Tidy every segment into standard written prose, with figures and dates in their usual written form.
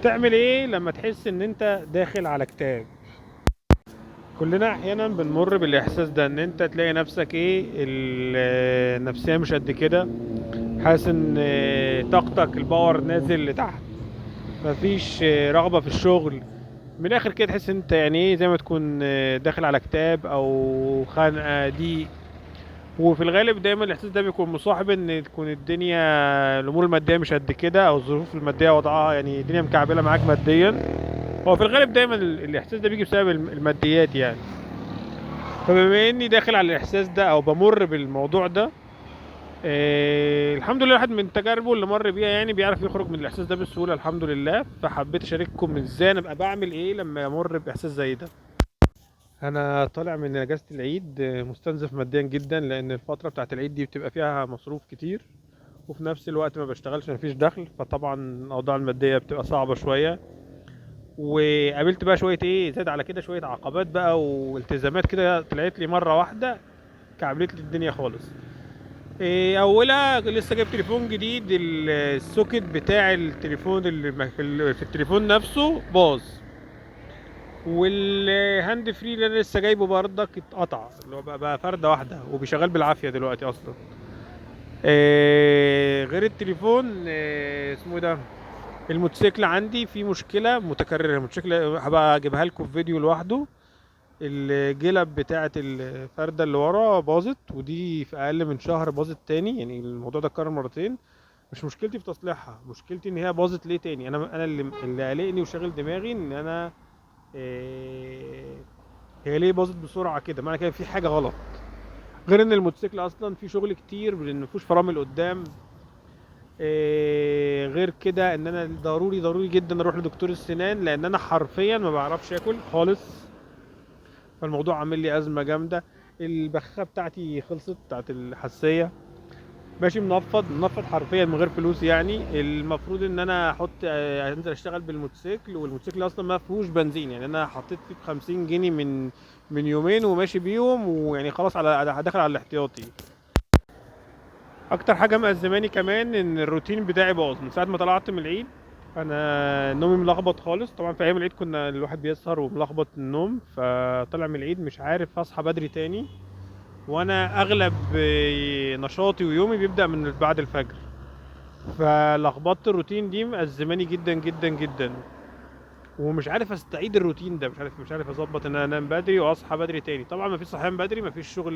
تعمل ايه لما تحس ان انت داخل على كتاب؟ كلنا احيانا بنمر بالاحساس ده، ان انت تلاقي نفسك النفسية مش قد كده، حاسس ان طاقتك الباور نازل لتحت، مفيش رغبة في الشغل. من الاخر كده تحس انت يعني ايه، زي ما تكون داخل على كتاب او خانقة ضيق. وفي الغالب دايما الاحساس ده بيكون مصاحب ان تكون الدنيا، الامور الماديه مش قد كده، او الظروف الماديه وضعها يعني الدنيا مكعبله معاك ماديا. هو في الغالب دايما الاحساس ده بيجي بسبب الماديات يعني. فبما اني داخل على الاحساس ده او بمر بالموضوع ده، الحمد لله الواحد من تجاربه اللي مر بيها يعني بيعرف يخرج من الاحساس ده بسهوله الحمد لله. فحبيت اشارككم ازاي انا ابقى بعمل ايه لما امر باحساس زي ده. انا طالع من اجازه العيد مستنزف ماديا جدا، لان الفتره بتاعه العيد دي بتبقى فيها مصروف كتير، وفي نفس الوقت ما بشتغلش، مفيش دخل، فطبعا الاوضاع الماديه بتبقى صعبه شويه. وقابلت بقى شويه ايه، زاد على كده شويه عقبات بقى والتزامات كده طلعت لي مره واحده، كعبلت لي الدنيا خالص. إيه اولها لسه جايب تليفون جديد، السوكت بتاع التليفون اللي في التليفون نفسه باظ، والهاند فري اللي انا لسه جايبه برضك اتقطع، اللي هو بقى فرده واحده وبيشغل بالعافيه دلوقتي اصلا. غير التليفون، اسمه إيه ده، الموتوسيكل عندي فيه مشكله متكرره. الموتوسيكل هبقى اجيبها لكم في فيديو لوحده. الجلب بتاعه الفرده اللي ورا باظت، ودي في اقل من شهر باظت تاني، يعني الموضوع ده اتكرر مرتين. مش مشكلتي في تصليحها، مشكلتي ان هي باظت ليه تاني. انا اللي قلقني وشاغل دماغي ان انا إيه، هي ليه باظت بسرعه كده، معنى كده في حاجه غلط. غير ان الموتوسيكل اصلا فيه شغل كتير لان مفيهوش فرامل قدام. غير كده ان انا ضروري جدا اروح لدكتور السنان، لان انا حرفيا ما بعرفش اكل خالص. فالموضوع عامل لي ازمه جامده. البخاخه بتاعتي خلصت، بتاعت الحساسيه. ماشي منفض حرفيا من غير فلوس يعني. المفروض ان انا احط انزل اشتغل بالموتوسيكل، والموتوسيكل اصلا ما فيهوش بنزين، يعني انا حطيت فيه ب 50 جنيه من يومين وماشي بيهم، ويعني خلاص على داخل على الاحتياطي. اكتر حاجه مأزماني كمان ان الروتين بتاعي باظ من ساعه ما طلعت من العيد. انا نومي ملخبط خالص، طبعا في ايام العيد كنا الواحد بيسهر وملخبط النوم، فطلع من العيد مش عارف اصحى بدري تاني. وانا اغلب نشاطي ويومي بيبدأ من بعد الفجر. فلخبطت الروتين دي مأزماني جدا جدا جدا، ومش عارف استعيد الروتين ده، مش عارف اظبط ان انا انام بدري واصحى بدري تاني. طبعا ما فيش صحيان بدري، ما فيش شغل،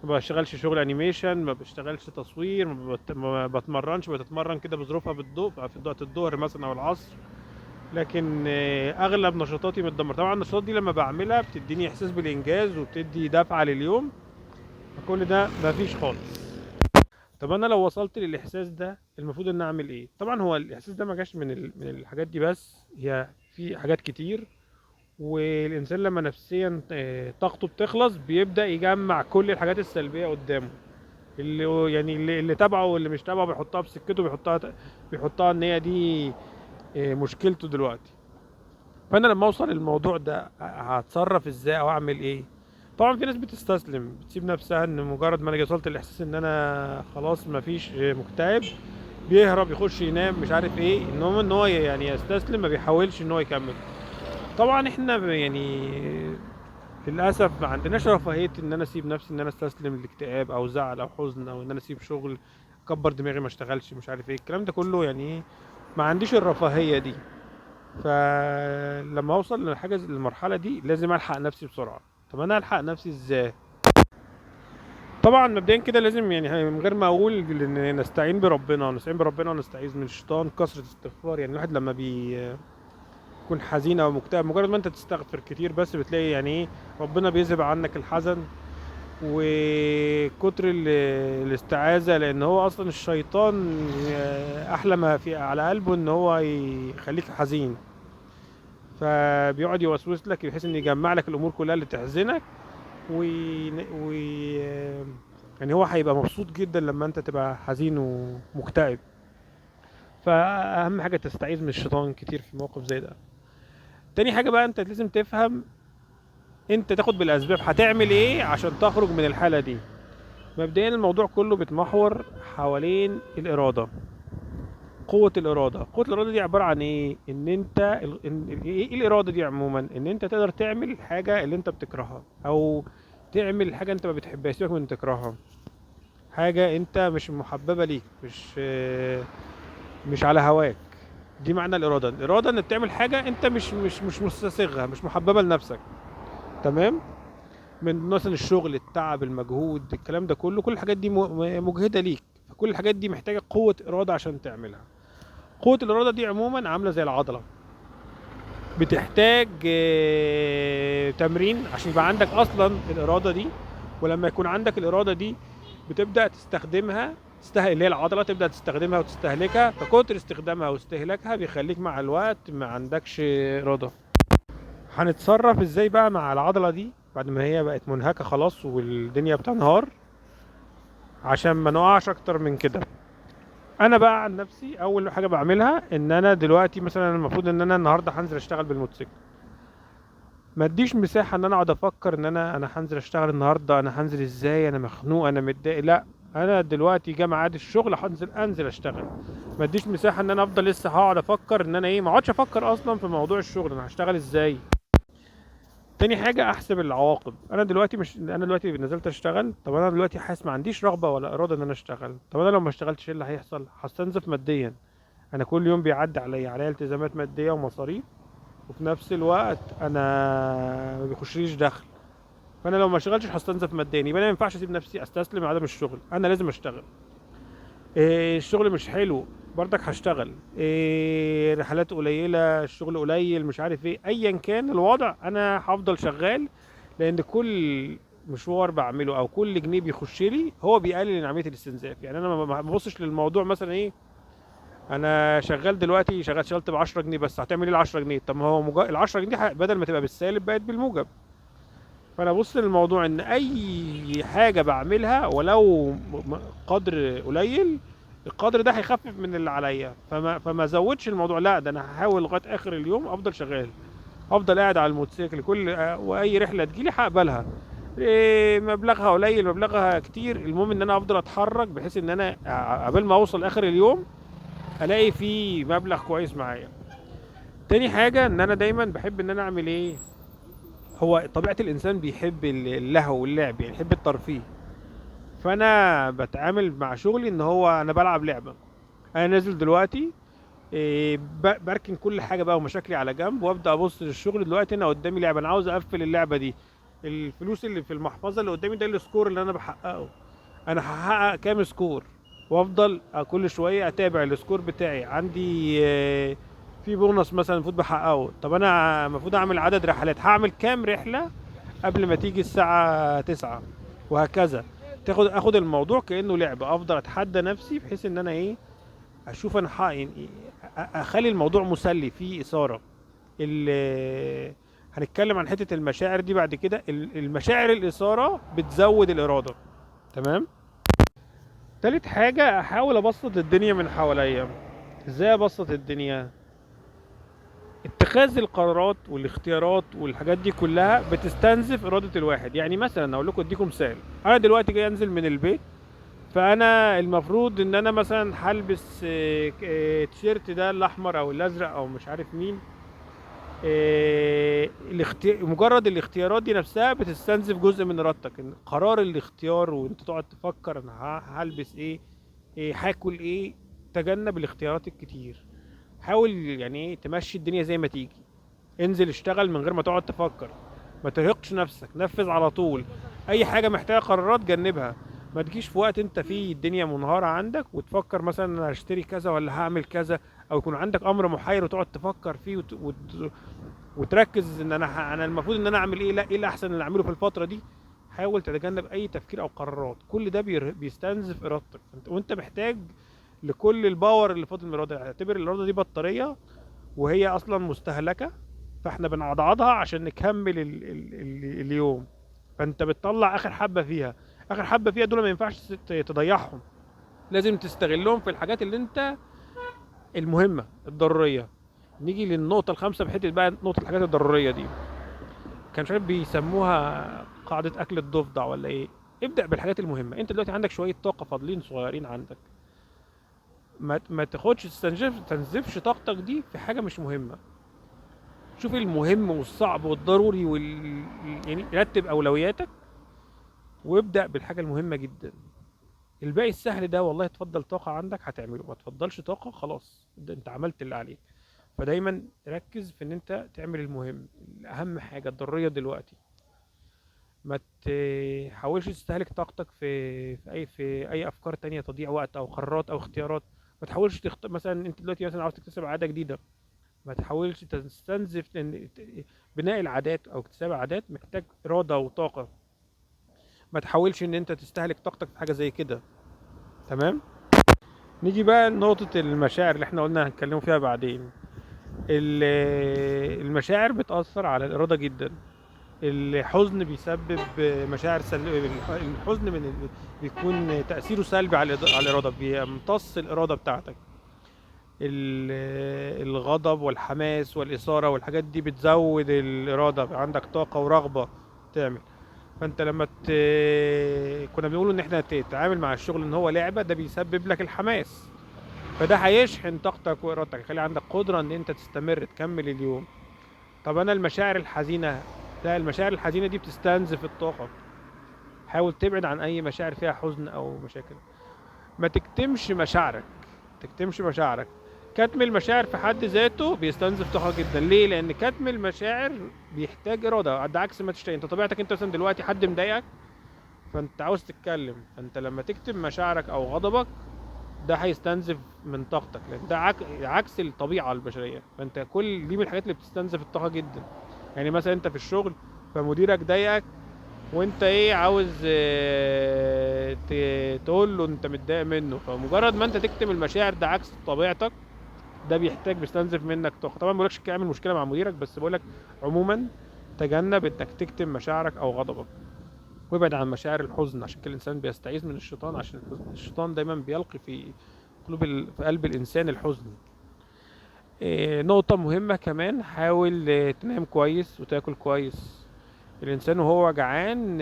ما بشتغلش شغل انيميشن، ما بشتغلش تصوير، ما بتمرنش، بتتمرن كده بظروفها بالضوء في وقت الظهر مثلا او العصر. لكن اغلب نشاطاتي متدمر. طبعا النشاطات دي لما بعملها بتديني احساس بالانجاز وبتدي دفعة لليوم، فكل ده مفيش خالص. طب انا لو وصلت للاحساس ده المفروض ان اعمل ايه؟ طبعا هو الاحساس ده ما جاش من الحاجات دي بس، هي في حاجات كتير. والإنسان لما نفسيا طاقته بتخلص بيبدأ يجمع كل الحاجات السلبية قدامه، اللي يعني اللي تبعه واللي مش تبعه بيحطها في سكته، بيحطها ان هي دي مشكلته دلوقتي. فانا لما اوصل للموضوع ده هتصرف ازاي او اعمل ايه؟ طبعا في ناس بتستسلم، بتسيب نفسها ان مجرد ما انا وصلت الاحساس ان انا خلاص مفيش مكتئب، بيهرب يخش ينام مش عارف ايه، انما ان هو يعني يستسلم، ما بيحاولش ان هو يكمل. طبعا احنا يعني للاسف ما عندناش رفاهيه ان انا اسيب نفسي، ان انا استسلم لاكتئاب او زعل او حزن، او ان انا اسيب شغل اكبر دماغي ما اشتغلش مش عارف ايه الكلام ده كله يعني ايه. ما عنديش الرفاهيه دي. فلما اوصل للحاجه المرحله دي لازم الحق نفسي بسرعه. طب انا الحق نفسي ازاي؟ طبعا مبدئيا كده لازم يعني من غير ما اقول ان نستعين بربنا ونستعيذ من الشيطان، كثره استغفار. يعني الواحد لما يكون حزين او مكتئب، مجرد ما انت تستغفر كتير بس بتلاقي يعني ايه، ربنا بيذهب عنك الحزن. وكتر الاستعاذة، لان هو اصلا الشيطان احلى ما في على قلبه ان هو يخليك حزين، فبيقعد يوسوس لك بحيث ان يجمع لك الامور كلها اللي تحزنك. و... و... يعني هو هيبقى مبسوط جدا لما انت تبقى حزين ومكتئب. فاهم حاجة تستعيذ من الشيطان كتير في موقف زي ده. تاني حاجة بقى، انت لازم تفهم، انت تاخد بالاسباب هتعمل ايه عشان تخرج من الحالة دي. مبدئيا الموضوع كله بيتمحور حوالين الإرادة. قوة الإرادة. قوة الإرادة دي عبارة عن إيه؟ إن أنت إيه الإرادة دي عموما؟ إن أنت تقدر تعمل الحاجة اللي أنت بتكرهها، أو تعمل حاجة أنت ما بتحبهاش، سيبك من تكرهها، حاجة أنت مش محببة ليك، مش على هواك. دي معنى الإرادة. الإرادة إنك تعمل حاجة أنت مش مستساغها، مش محببة لنفسك. تمام؟ من مثلا الشغل، التعب، المجهود، الكلام ده كله، كل الحاجات دي مجهدة ليك. فكل الحاجات دي محتاجة قوة إرادة عشان تعملها. قوة الإرادة دي عموما عاملة زي العضلة، بتحتاج تمرين عشان يبقى عندك أصلا الإرادة دي. ولما يكون عندك الإرادة دي بتبدأ تستخدمها، اللي هي العضلة، تبدأ تستخدمها وتستهلكها. فكتر استخدامها واستهلاكها بيخليك مع الوقت ما عندكش إرادة. هنتصرف ازاي بقى مع العضلة دي بعد ما هي بقت منهكة خلاص والدنيا بتنهار، عشان ما نقعش اكتر من كده؟ انا بقى عن نفسي اول حاجة بعملها ان انا دلوقتي مثلا المفروض ان انا النهاردة هنزل اشتغل بالموتوسيكل. ما اديش مساحة ان انا اقعد افكر ان انا هنزل اشتغل النهاردة، انا هنزل ازاي، انا مخنوق، انا متضايق. لا، انا دلوقتي جه ميعاد الشغل، انزل اشتغل. ما اديش مساحة ان انا افضل لسه هقعد افكر ان انا ايه، ما اقعدش افكر اصلا في موضوع الشغل، انا هشتغل ازاي. تاني حاجة احسب العواقب. انا دلوقتي نزلت اشتغل، طب انا دلوقتي حاسس ما عنديش رغبة ولا ارادة ان انا اشتغل. طب انا لو ما اشتغلتش ايه اللي هيحصل؟ هستنزف ماديا. انا كل يوم بيعدي عليا التزامات مادية ومصاريف، وفي نفس الوقت انا ما بيخشليش دخل. فانا لو ما اشتغلتش هستنزف ماديا، يبقى انا ما ينفعش اسيب نفسي استسلم لعدم الشغل، انا لازم اشتغل. إيه الشغل مش حلو، برضك هشتغل. إيه رحلات قليلة، الشغل قليل، مش عارف ايه، ايا كان الوضع انا هفضل شغال. لان كل مشوار بعمله او كل جنيه بيخش لي هو بيقلل من عملية الاستنزاف. يعني انا ما ببصش للموضوع مثلا ايه، انا شغال دلوقتي، اشتغلت ب 10 جنيه بس، هتعمل ايه ال 10 جنيه؟ طب ما هو ال 10 جنيه دي بدل ما تبقى بالسالب بقت بالموجب. فانا ببص للموضوع ان اي حاجه بعملها ولو قدر قليل، القدر ده هيخفف من اللي عليا. فما زودش الموضوع، لا ده انا هحاول لغايه اخر اليوم افضل شغال، افضل قاعد على الموتوسيكل. واي رحله تجيلي هقبلها، إيه مبلغها قليل مبلغها كتير، المهم ان انا افضل اتحرك بحيث ان انا قبل ما اوصل اخر اليوم الاقي فيه مبلغ كويس معايا. تاني حاجه ان انا دايما بحب ان انا اعمل ايه، هو طبيعة الإنسان بيحب اللهو واللعب، يعني يحب الترفيه. فأنا بتعامل مع شغلي إن هو أنا بلعب لعبة. أنا نازل دلوقتي، بركن كل حاجة بقى ومشاكلي على جنب، وأبدأ أبص للشغل. دلوقتي أنا قدامي لعبة، أنا عاوز أقفل اللعبة دي. الفلوس اللي في المحفظة اللي قدامي ده السكور اللي أنا بحققه، أنا هحقق كام سكور. وأفضل كل شوية أتابع السكور بتاعي. عندي في بونص مثلا المفروض بحققه، طب أنا المفروض أعمل عدد رحلات، هعمل كام رحلة قبل ما تيجي الساعة 9، وهكذا. اخد الموضوع كأنه لعبة، افضل اتحدى نفسي بحيث ان انا ايه، اشوف انا يعني اخلي الموضوع مسلي فيه اثارة. هنتكلم عن حتة المشاعر دي بعد كده. المشاعر الإثارة بتزود الإرادة. تمام. تالت حاجة احاول ابسط الدنيا من حواليا. ازاي ابسط الدنيا؟ اتخاذ القرارات والاختيارات والحاجات دي كلها بتستنزف إرادة الواحد. يعني مثلا اقول لكم، اديكم مثال. انا دلوقتي جاي انزل من البيت، فانا المفروض ان انا مثلا هلبس تيشيرت ده الاحمر او الازرق او مش عارف مين. مجرد الاختيارات دي نفسها بتستنزف جزء من ارادتك. إن قرار الاختيار وانت تقعد تفكر انا هلبس ايه، هاكل ايه. تجنب الاختيارات الكتير. حاول يعني ايه تمشي الدنيا زي ما تيجي. انزل اشتغل من غير ما تقعد تفكر. ما ترهقش نفسك، نفذ على طول. اي حاجه محتاجه قرارات جنبها. ما تجيش في وقت انت فيه الدنيا منهارة عندك وتفكر مثلا انا هشتري كذا ولا هعمل كذا، او يكون عندك امر محير وتقعد تفكر فيه وتركز ان انا المفروض ان انا اعمل ايه، لا ايه الاحسن اللي اعمله في الفترة دي. حاول تتجنب اي تفكير او قرارات، كل ده بيستنزف ارادتك. وانت محتاج لكل الباور اللي فاضل من الاراده. اعتبر الاراده دي بطارية وهي اصلا مستهلكة، فاحنا بنعضعضها عشان نكمل اليوم. فانت بتطلع اخر حبة فيها. اخر حبة فيها دول ما ينفعش تضيعهم، لازم تستغلهم في الحاجات اللي انت المهمة الضرورية. نيجي للنقطة الخامسة بحتة بقى، نقطة الحاجات الضرورية دي كان مش عارف بيسموها قاعدة اكل الضفدع ولا ايه. ابدأ بالحاجات المهمة. انت دلوقتي عندك شوية طاقة فاضلين صغيرين عندك، ما تاخدش تستنزفش طاقتك دي في حاجه مش مهمه. شوف المهم والصعب والضروري يعني رتب اولوياتك، وابدا بالحاجه المهمه جدا. الباقي السهل ده والله تفضل طاقه عندك هتعمله، ما تفضلش طاقه خلاص ده انت عملت اللي عليك. فدايما ركز في ان انت تعمل المهم، اهم حاجه الضروريه دلوقتي. ما تحاولش تستهلك طاقتك في اي افكار تانية تضيع وقت او قرارات او اختيارات. ما تحاولش مثلا انت دلوقتي مثلا عاوز تكتسب عاده جديده، ما تحاولش تستنزف، لان بناء العادات او اكتساب العادات محتاج اراده وطاقه. ما تحاولش ان انت تستهلك طاقتك في حاجه زي كده. تمام. نيجي بقى لنقطه المشاعر اللي احنا قلنا هنتكلموا فيها بعدين. المشاعر بتأثر على الإرادة جدا. الحزن بيسبب مشاعر الحزن بيكون تأثيره سلبي على الإرادة، بيمتص الإرادة بتاعتك. الغضب والحماس والإثارة والحاجات دي بتزود الإرادة، عندك طاقة ورغبة تعمل. فأنت لما كنا بنقول إن إحنا تتعامل مع الشغل إن هو لعبة، ده بيسبب لك الحماس، فده هيشحن طاقتك وإرادتك، يخلي عندك قدرة إن أنت تستمر تكمل اليوم. طب أنا المشاعر الحزينة، لا، المشاعر الحزينة دي بتستنزف الطاقة. حاول تبعد عن أي مشاعر فيها حزن أو مشاكل. ما تكتمش مشاعرك، تكتمش مشاعرك. كتم المشاعر في حد ذاته بيستنزف طاقة جدا. ليه؟ لأن كتم المشاعر بيحتاج إرادة، ده عكس ما تشتهي. أنت طبيعتك أنت مثلا دلوقتي حد مضايقك فأنت عاوز تتكلم، فأنت لما تكتم مشاعرك أو غضبك ده هيستنزف من طاقتك، لأن ده عكس الطبيعة البشرية. فأنت كل دي من الحاجات اللي بتستنزف الطاقة جدا. يعني مثلا أنت في الشغل فمديرك ضايقك، وانت ايه عاوز تقول له انت متضايق منه، فمجرد ما انت تكتم المشاعر ده عكس طبيعتك، ده بيستنزف منك طاقه. طبعا ما بقولكش اعمل مشكله مع مديرك، بس بقولك عموما تجنب انك تكتم مشاعرك او غضبك، وابعد عن مشاعر الحزن، عشان كده الانسان بيستعيذ من الشيطان، عشان الشيطان دايما بيلقي في قلب الانسان الحزن. نقطه مهمه كمان، حاول تنام كويس وتاكل كويس. الانسان وهو جعان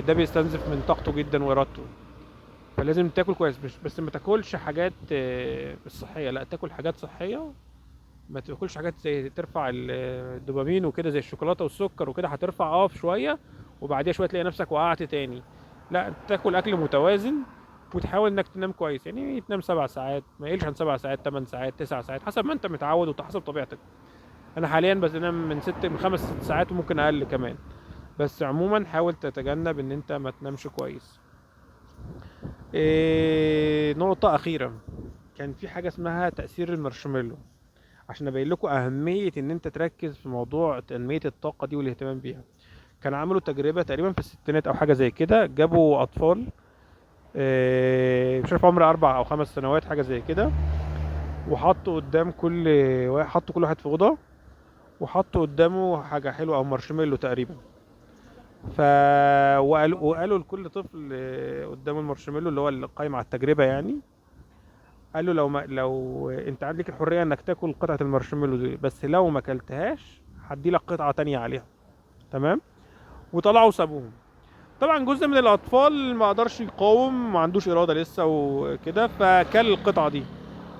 ده بيستنزف من طاقته جدا وارادته. فلازم تاكل كويس، مش بس ما تاكلش حاجات مش صحيه، لا تاكل حاجات صحيه. ما تاكلش حاجات زي ترفع الدوبامين وكده، زي الشوكولاته والسكر وكده، هترفع في شويه وبعديها شويه تلاقي نفسك وقعت تاني. لا، تاكل اكل متوازن، وتحاول انك تنام كويس. يعني تنام 7 ساعات، ما يقلش عن 7 ساعات، 8 ساعات، 9 ساعات، حسب ما انت متعود وحسب طبيعتك. انا حاليا بس انام من 5 6 ساعات وممكن اقل كمان. بس عموما حاول تتجنب ان انت ما تنامش كويس. نقطة أخيرة، كان في حاجة اسمها تأثير المارشميلو. عشان أبين لكم أهمية إن أنت تركز في موضوع تنمية الطاقة دي والاهتمام بيها. كان عملوا تجربة تقريبا في الستينات أو حاجة زي كده، جابوا أطفال مش عارف عمر 4 أو 5 سنوات حاجة زي كده، وحطوا قدام حطوا كل واحد في أوضة، وحطوا قدامه حاجة حلوة أو مارشميلو تقريبا. ف وقالوا لكل طفل قدامه المارشميلو اللي هو اللي قايم على التجربه يعني. قالوا لو انت عندك الحريه انك تاكل قطعه المارشميلو دي، بس لو ما اكلتهاش هدي لك قطعه تانية عليها. تمام. وطلعوا سابوهم. طبعا جزء من الاطفال ما قدرش يقاوم، ما عندوش اراده لسه وكده، فكل القطعه دي.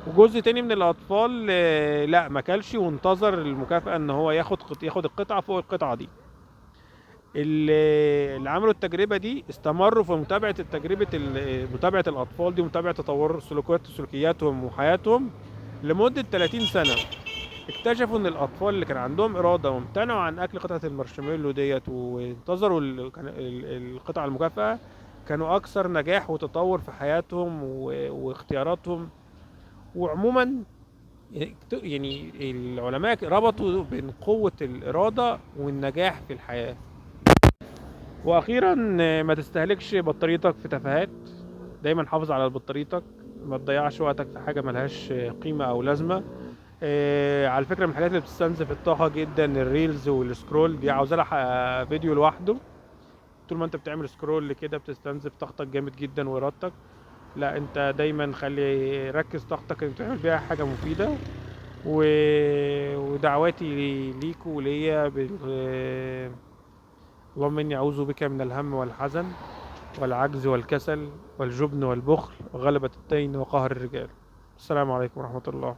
وجزء تاني من الاطفال لا ما كلش، وانتظر المكافاه ان هو ياخد القطعه فوق القطعه دي. اللي عملوا التجربة دي استمروا في متابعة الأطفال دي، ومتابعة تطور سلوكياتهم وحياتهم لمدة 30 سنة. اكتشفوا إن الأطفال اللي كان عندهم إرادة وامتنعوا عن أكل قطعة المارشميلو ديت وانتظروا القطعة المكافأة، كانوا أكثر نجاح وتطور في حياتهم واختياراتهم. وعموما يعني العلماء ربطوا بين قوة الإرادة والنجاح في الحياة. واخيرا ما تستهلكش بطاريتك في تفاهات. دايما حافظ على بطاريتك، ما تضيعش وقتك في حاجه ملهاش قيمه او لازمه. على فكره من الحاجات اللي بتستنزف الطاقه جدا الريلز والسكرول دي، عاوز لها فيديو لوحده. طول ما انت بتعمل سكرول كده بتستنزف طاقتك جامد جدا وارادتك. لا، انت دايما ركز طاقتك انك تعمل بيها حاجه مفيده. و... ودعواتي ليكوا وليا اللهم اني اعوذ بك من الهم والحزن. والعجز والكسل والجبن والبخل وغلبة الدين وقهر الرجال. السلام عليكم ورحمة الله.